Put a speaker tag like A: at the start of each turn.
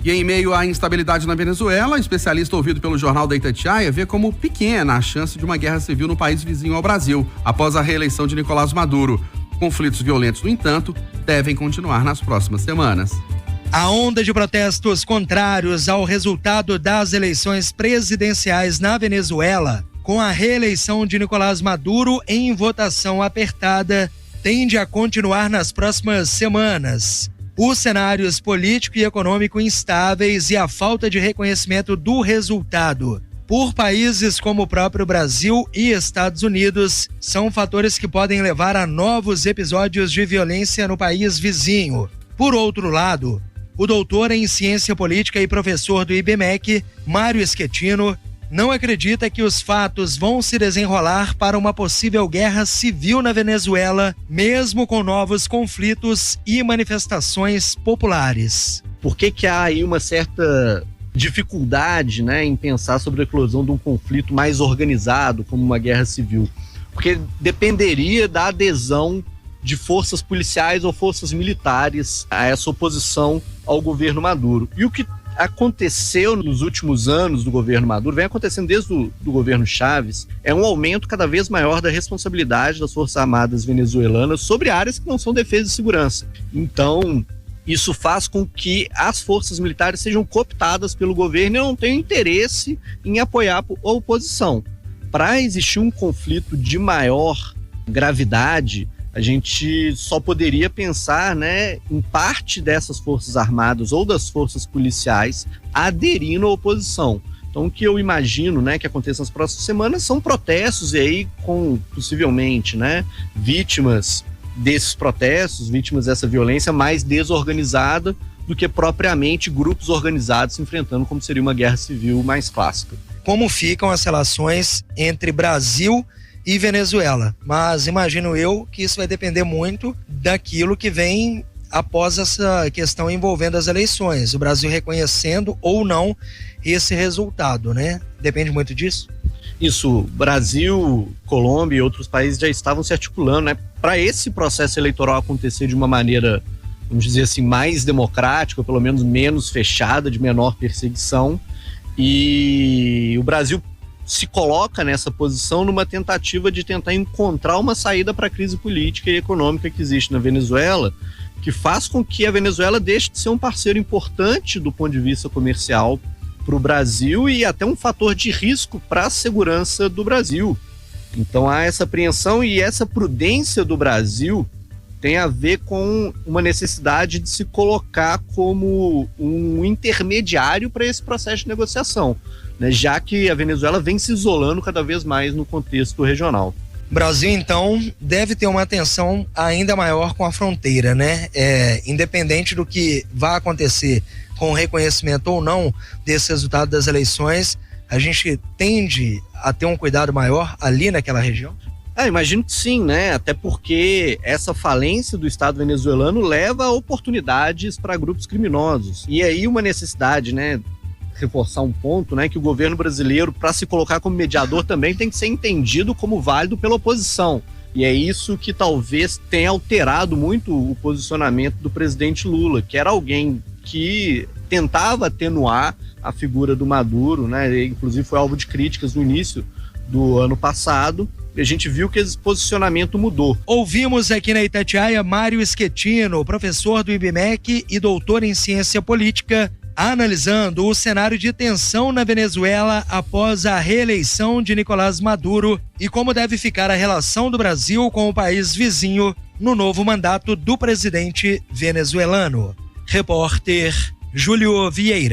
A: E em meio à instabilidade na Venezuela, especialista ouvido pelo jornal da Itatiaia vê como pequena a chance de uma guerra civil no país vizinho ao Brasil, após a reeleição de Nicolás Maduro. Conflitos violentos, no entanto, devem continuar nas próximas semanas.
B: A onda de protestos contrários ao resultado das eleições presidenciais na Venezuela, com a reeleição de Nicolás Maduro em votação apertada, tende a continuar nas próximas semanas. Os cenários político e econômico instáveis e a falta de reconhecimento do resultado por países como o próprio Brasil e Estados Unidos são fatores que podem levar a novos episódios de violência no país vizinho. Por outro lado, o doutor em ciência política e professor do IBMEC, Mário Schettino, não acredita que os fatos vão se desenrolar para uma possível guerra civil na Venezuela, mesmo com novos conflitos e manifestações populares.
C: Por que há aí uma certa dificuldade, em pensar sobre a eclosão de um conflito mais organizado, como uma guerra civil? Porque dependeria da adesão de forças policiais ou forças militares a essa oposição ao governo Maduro. E o que aconteceu nos últimos anos do governo Maduro, vem acontecendo desde o governo Chávez, é um aumento cada vez maior da responsabilidade das Forças Armadas venezuelanas sobre áreas que não são defesa e segurança. Então, isso faz com que as forças militares sejam cooptadas pelo governo e não tenham interesse em apoiar a oposição. Para existir um conflito de maior gravidade, a gente só poderia pensar, em parte dessas forças armadas ou das forças policiais aderindo à oposição. Então, o que eu imagino, que aconteça nas próximas semanas são protestos e aí com, possivelmente, vítimas desses protestos, vítimas dessa violência mais desorganizada do que propriamente grupos organizados se enfrentando, como seria uma guerra civil mais clássica.
B: Como ficam as relações entre Brasil e Venezuela? Mas imagino eu que isso vai depender muito daquilo que vem após essa questão envolvendo as eleições, o Brasil reconhecendo ou não esse resultado, Depende muito disso?
C: Isso, Brasil, Colômbia e outros países já estavam se articulando, para esse processo eleitoral acontecer de uma maneira, vamos dizer assim, mais democrática, ou pelo menos menos fechada, de menor perseguição. E o Brasil se coloca nessa posição numa tentativa de tentar encontrar uma saída para a crise política e econômica que existe na Venezuela, que faz com que a Venezuela deixe de ser um parceiro importante do ponto de vista comercial para o Brasil e até um fator de risco para a segurança do Brasil. Então há essa apreensão e essa prudência do Brasil tem a ver com uma necessidade de se colocar como um intermediário para esse processo de negociação, já que a Venezuela vem se isolando cada vez mais no contexto regional.
B: O Brasil, então, deve ter uma atenção ainda maior com a fronteira, independente do que vá acontecer com o reconhecimento ou não desse resultado das eleições, a gente tende a ter um cuidado maior ali naquela região?
C: Imagino que sim, até porque essa falência do Estado venezuelano leva a oportunidades para grupos criminosos. E aí uma necessidade, reforçar um ponto, que o governo brasileiro, para se colocar como mediador, também tem que ser entendido como válido pela oposição. E é isso que talvez tenha alterado muito o posicionamento do presidente Lula, que era alguém que tentava atenuar a figura do Maduro, inclusive foi alvo de críticas no início do ano passado, e a gente viu que esse posicionamento mudou.
B: Ouvimos aqui na Itatiaia Mário Schettino, professor do IBMEC e doutor em ciência política, analisando o cenário de tensão na Venezuela após a reeleição de Nicolás Maduro e como deve ficar a relação do Brasil com o país vizinho no novo mandato do presidente venezuelano. Repórter Júlio Vieira.